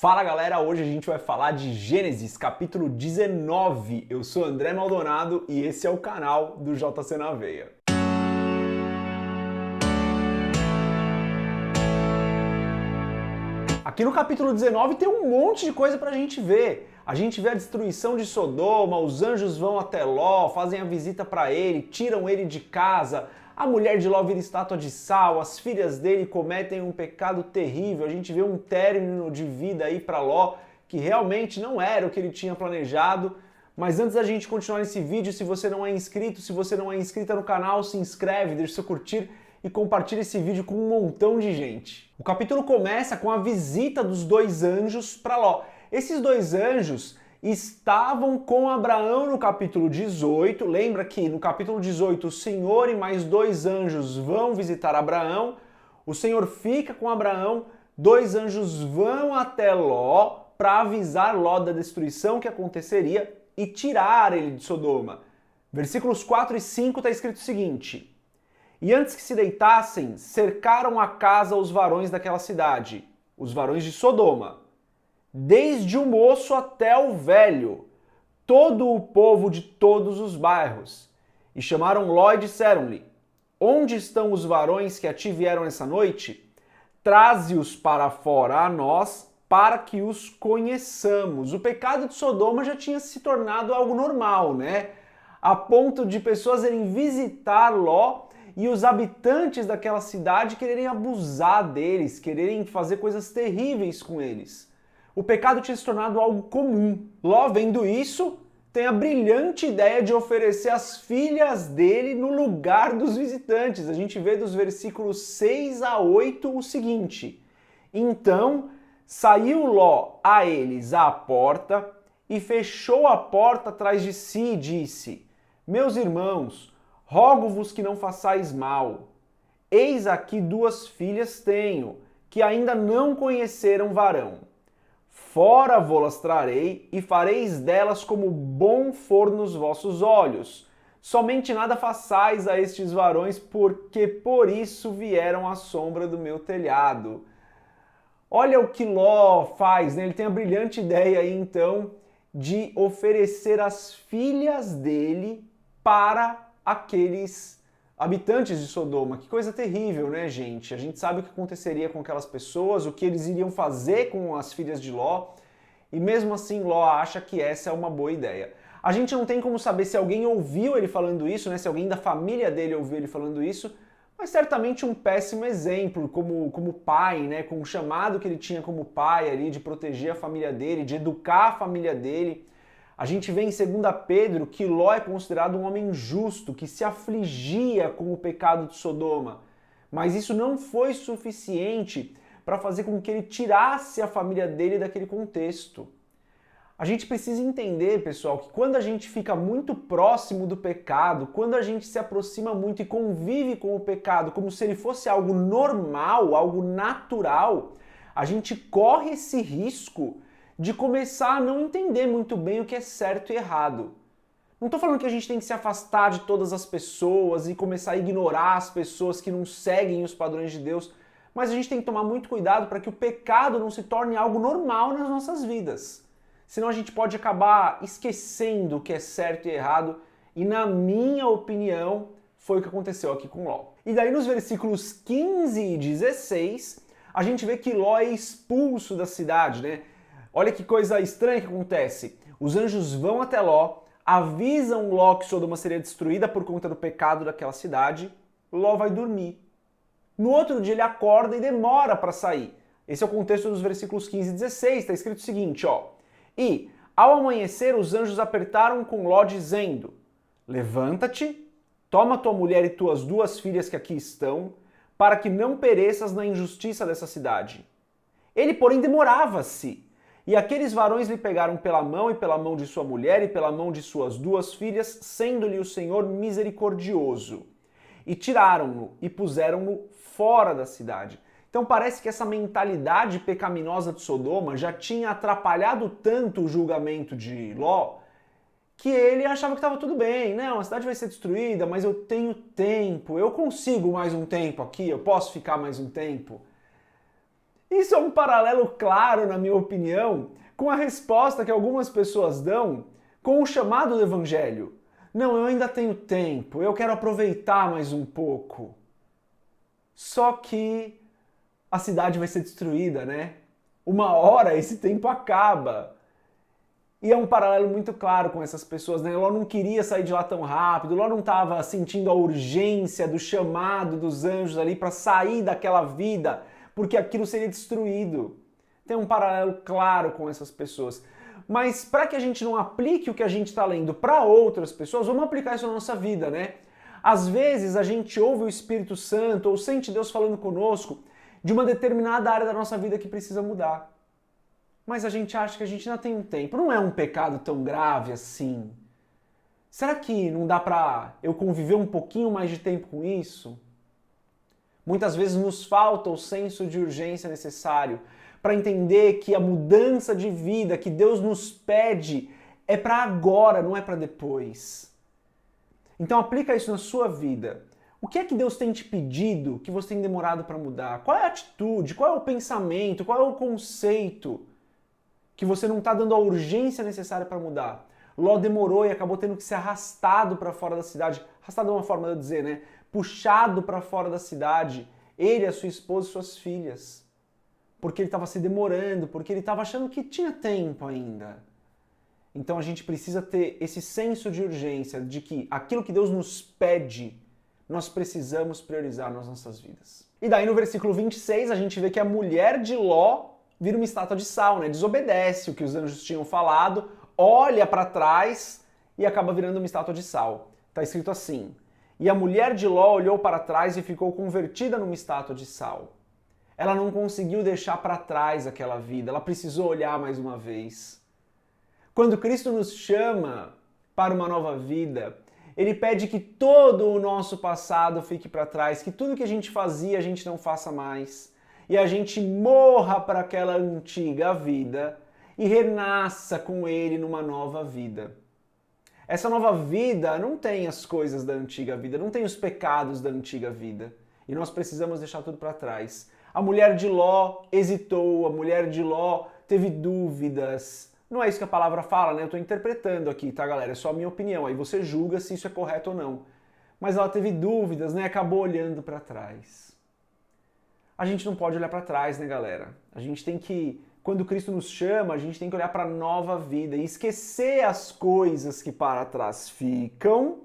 Fala galera, hoje a gente vai falar de Gênesis, capítulo 19. Eu sou André Maldonado e esse é o canal do JC na Veia. Aqui no capítulo 19 tem um monte de coisa pra gente ver. A gente vê a destruição de Sodoma, os anjos vão até Ló, fazem a visita pra ele, tiram ele de casa, a mulher de Ló vira estátua de sal, as filhas dele cometem um pecado terrível, a gente vê um término de vida aí pra Ló, que realmente não era o que ele tinha planejado. Mas antes da gente continuar nesse vídeo, se você não é inscrito, se você não é inscrita no canal, se inscreve, deixa seu curtir e compartilha esse vídeo com um montão de gente. O capítulo começa com a visita dos dois anjos para Ló. Esses dois anjos estavam com Abraão no capítulo 18. Lembra que no capítulo 18 o Senhor e mais dois anjos vão visitar Abraão. O Senhor fica com Abraão, dois anjos vão até Ló para avisar Ló da destruição que aconteceria e tirar ele de Sodoma. Versículos 4 e 5 está escrito o seguinte: e antes que se deitassem, cercaram a casa os varões daquela cidade, os varões de Sodoma, desde o moço até o velho, todo o povo de todos os bairros. E chamaram Ló e disseram-lhe: onde estão os varões que a ti vieram essa noite? Traze-os para fora a nós, para que os conheçamos. O pecado de Sodoma já tinha se tornado algo normal, né? A ponto de pessoas irem visitar Ló e os habitantes daquela cidade quererem abusar deles, quererem fazer coisas terríveis com eles. O pecado tinha se tornado algo comum. Ló, vendo isso, tem a brilhante ideia de oferecer as filhas dele no lugar dos visitantes. A gente vê dos versículos 6 a 8 o seguinte: então saiu Ló a eles à porta e fechou a porta atrás de si e disse: meus irmãos, rogo-vos que não façais mal. Eis aqui duas filhas tenho, que ainda não conheceram varão. Fora vô-las trarei, e fareis delas como bom for nos vossos olhos. Somente nada façais a estes varões, porque por isso vieram à sombra do meu telhado. Olha o que Ló faz, né? Ele tem a brilhante ideia aí, então, de oferecer as filhas dele para aqueles habitantes de Sodoma. Que coisa terrível, né, gente? A gente sabe o que aconteceria com aquelas pessoas, o que eles iriam fazer com as filhas de Ló, e mesmo assim Ló acha que essa é uma boa ideia. A gente não tem como saber se alguém ouviu ele falando isso, né? Se alguém da família dele ouviu ele falando isso, mas certamente um péssimo exemplo como pai, né? Com o chamado que ele tinha como pai ali de proteger a família dele, de educar a família dele. A gente vê em 2 Pedro que Ló é considerado um homem justo, que se afligia com o pecado de Sodoma. Mas isso não foi suficiente para fazer com que ele tirasse a família dele daquele contexto. A gente precisa entender, pessoal, que quando a gente fica muito próximo do pecado, quando a gente se aproxima muito e convive com o pecado como se ele fosse algo normal, algo natural, a gente corre esse risco de começar a não entender muito bem o que é certo e errado. Não estou falando que a gente tem que se afastar de todas as pessoas e começar a ignorar as pessoas que não seguem os padrões de Deus, mas a gente tem que tomar muito cuidado para que o pecado não se torne algo normal nas nossas vidas. Senão a gente pode acabar esquecendo o que é certo e errado, e na minha opinião, foi o que aconteceu aqui com Ló. E daí nos versículos 15 e 16, a gente vê que Ló é expulso da cidade, né? Olha que coisa estranha que acontece. Os anjos vão até Ló, avisam Ló que Sodoma seria destruída por conta do pecado daquela cidade. Ló vai dormir. No outro dia ele acorda e demora para sair. Esse é o contexto dos versículos 15 e 16. Está escrito o seguinte, ó. E, ao amanhecer, os anjos apertaram com Ló, dizendo: levanta-te, toma tua mulher e tuas duas filhas que aqui estão, para que não pereças na injustiça dessa cidade. Ele, porém, demorava-se. E aqueles varões lhe pegaram pela mão e pela mão de sua mulher e pela mão de suas duas filhas, sendo-lhe o Senhor misericordioso. E tiraram-no e puseram-no fora da cidade. Então parece que essa mentalidade pecaminosa de Sodoma já tinha atrapalhado tanto o julgamento de Ló, que ele achava que estava tudo bem. Não, a cidade vai ser destruída, mas eu tenho tempo, eu consigo mais um tempo aqui, eu posso ficar mais um tempo. Isso é um paralelo claro, na minha opinião, com a resposta que algumas pessoas dão com o chamado do Evangelho. Não, eu ainda tenho tempo, eu quero aproveitar mais um pouco. Só que a cidade vai ser destruída, né? Uma hora esse tempo acaba. E é um paralelo muito claro com essas pessoas, né? Ló não queria sair de lá tão rápido, Ló não estava sentindo a urgência do chamado dos anjos ali para sair daquela vida, porque aquilo seria destruído. Tem um paralelo claro com essas pessoas. Mas para que a gente não aplique o que a gente está lendo para outras pessoas, vamos aplicar isso na nossa vida, né? Às vezes a gente ouve o Espírito Santo ou sente Deus falando conosco de uma determinada área da nossa vida que precisa mudar. Mas a gente acha que a gente ainda tem um tempo. Não é um pecado tão grave assim. Será que não dá para eu conviver um pouquinho mais de tempo com isso? Muitas vezes nos falta o senso de urgência necessário para entender que a mudança de vida que Deus nos pede é para agora, não é para depois. Então aplica isso na sua vida. O que é que Deus tem te pedido que você tem demorado para mudar? Qual é a atitude? Qual é o pensamento? Qual é o conceito que você não está dando a urgência necessária para mudar? Ló demorou e acabou tendo que ser arrastado para fora da cidade. Arrastado é uma forma de eu dizer, né? Puxado para fora da cidade. Ele, a sua esposa e suas filhas. Porque ele estava se demorando, porque ele estava achando que tinha tempo ainda. Então a gente precisa ter esse senso de urgência, de que aquilo que Deus nos pede, nós precisamos priorizar nas nossas vidas. E daí no versículo 26 a gente vê que a mulher de Ló vira uma estátua de sal, né? Desobedece o que os anjos tinham falado, olha para trás e acaba virando uma estátua de sal. Está escrito assim: e a mulher de Ló olhou para trás e ficou convertida numa estátua de sal. Ela não conseguiu deixar para trás aquela vida, ela precisou olhar mais uma vez. Quando Cristo nos chama para uma nova vida, Ele pede que todo o nosso passado fique para trás, que tudo que a gente fazia a gente não faça mais. E a gente morra para aquela antiga vida e renasça com Ele numa nova vida. Essa nova vida não tem as coisas da antiga vida, não tem os pecados da antiga vida. E nós precisamos deixar tudo para trás. A mulher de Ló hesitou, a mulher de Ló teve dúvidas. Não é isso que a palavra fala, né? Eu estou interpretando aqui, tá, galera? É só a minha opinião. Aí você julga se isso é correto ou não. Mas ela teve dúvidas, né? Acabou olhando para trás. A gente não pode olhar para trás, né, galera? A gente tem que, quando Cristo nos chama, a gente tem que olhar para a nova vida e esquecer as coisas que para trás ficam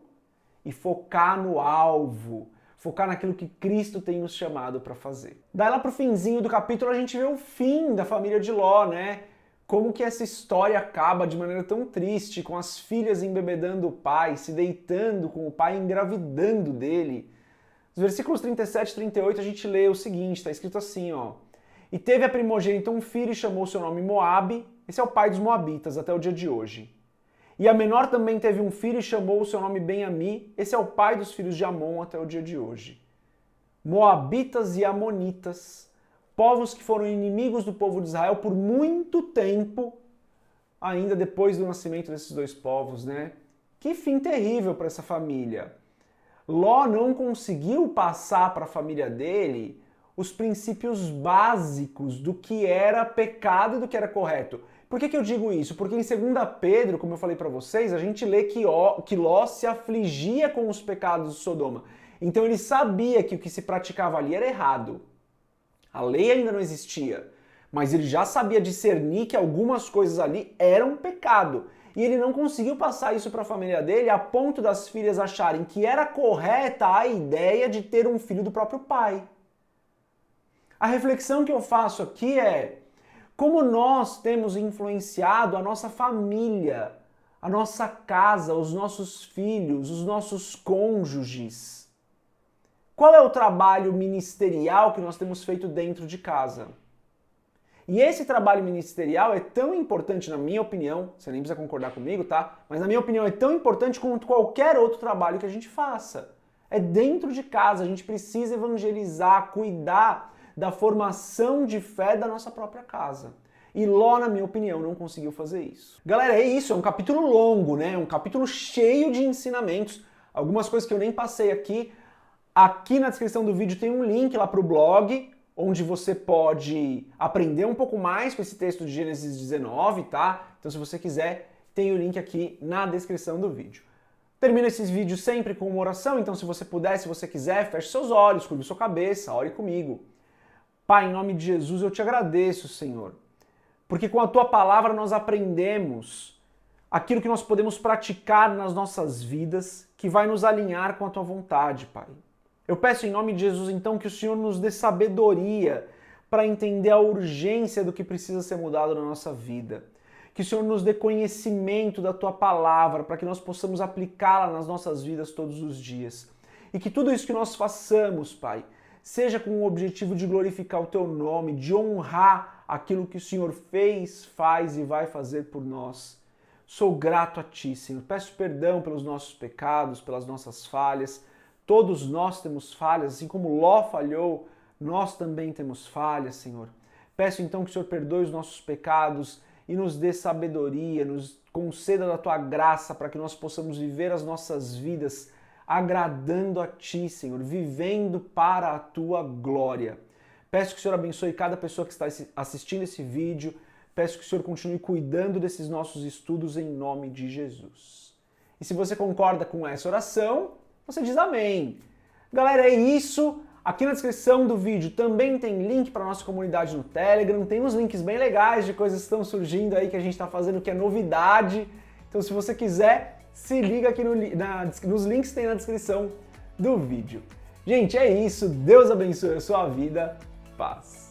e focar no alvo. Focar naquilo que Cristo tem nos chamado para fazer. Daí lá pro finzinho do capítulo a gente vê o fim da família de Ló, né? Como que essa história acaba de maneira tão triste, com as filhas embebedando o pai, se deitando com o pai, engravidando dele. Nos versículos 37 e 38 a gente lê o seguinte, está escrito assim, ó. E teve a primogênita um filho e chamou seu nome Moabe, esse é o pai dos moabitas até o dia de hoje. E a menor também teve um filho e chamou o seu nome Ben-Ami, esse é o pai dos filhos de Amon até o dia de hoje. Moabitas e Amonitas, povos que foram inimigos do povo de Israel por muito tempo, ainda depois do nascimento desses dois povos, né? Que fim terrível para essa família. Ló não conseguiu passar para a família dele os princípios básicos do que era pecado e do que era correto. Por que eu digo isso? Porque em 2 Pedro, como eu falei para vocês, a gente lê que Ló se afligia com os pecados de Sodoma. Então ele sabia que o que se praticava ali era errado. A lei ainda não existia, mas ele já sabia discernir que algumas coisas ali eram pecado. E ele não conseguiu passar isso para a família dele a ponto das filhas acharem que era correta a ideia de ter um filho do próprio pai. A reflexão que eu faço aqui é: como nós temos influenciado a nossa família, a nossa casa, os nossos filhos, os nossos cônjuges? Qual é o trabalho ministerial que nós temos feito dentro de casa? E esse trabalho ministerial é tão importante, na minha opinião, você nem precisa concordar comigo, tá? Mas na minha opinião é tão importante quanto qualquer outro trabalho que a gente faça. É dentro de casa, a gente precisa evangelizar, cuidar da formação de fé da nossa própria casa. E Ló, na minha opinião, não conseguiu fazer isso. Galera, é isso, é um capítulo longo, né? Um capítulo cheio de ensinamentos. Algumas coisas que eu nem passei aqui. Aqui na descrição do vídeo tem um link lá pro blog, onde você pode aprender um pouco mais com esse texto de Gênesis 19, tá? Então se você quiser, tem o link aqui na descrição do vídeo. Termino esses vídeos sempre com uma oração, então se você puder, se você quiser, feche seus olhos, curve sua cabeça, ore comigo. Pai, em nome de Jesus, eu te agradeço, Senhor, porque com a tua palavra nós aprendemos aquilo que nós podemos praticar nas nossas vidas, que vai nos alinhar com a tua vontade, Pai. Eu peço em nome de Jesus, então, que o Senhor nos dê sabedoria para entender a urgência do que precisa ser mudado na nossa vida. Que o Senhor nos dê conhecimento da tua palavra para que nós possamos aplicá-la nas nossas vidas todos os dias. E que tudo isso que nós façamos, Pai, seja com o objetivo de glorificar o teu nome, de honrar aquilo que o Senhor fez, faz e vai fazer por nós. Sou grato a ti, Senhor. Peço perdão pelos nossos pecados, pelas nossas falhas. Todos nós temos falhas, assim como Ló falhou, nós também temos falhas, Senhor. Peço então que o Senhor perdoe os nossos pecados e nos dê sabedoria, nos conceda da tua graça para que nós possamos viver as nossas vidas agradando a ti, Senhor, vivendo para a tua glória. Peço que o Senhor abençoe cada pessoa que está assistindo esse vídeo. Peço que o Senhor continue cuidando desses nossos estudos em nome de Jesus. E se você concorda com essa oração, você diz amém. Galera, é isso. Aqui na descrição do vídeo também tem link para a nossa comunidade no Telegram. Tem uns links bem legais de coisas que estão surgindo aí que a gente está fazendo, que é novidade. Então, se você quiser, se liga aqui nos links que tem na descrição do vídeo. Gente, é isso. Deus abençoe a sua vida. Paz.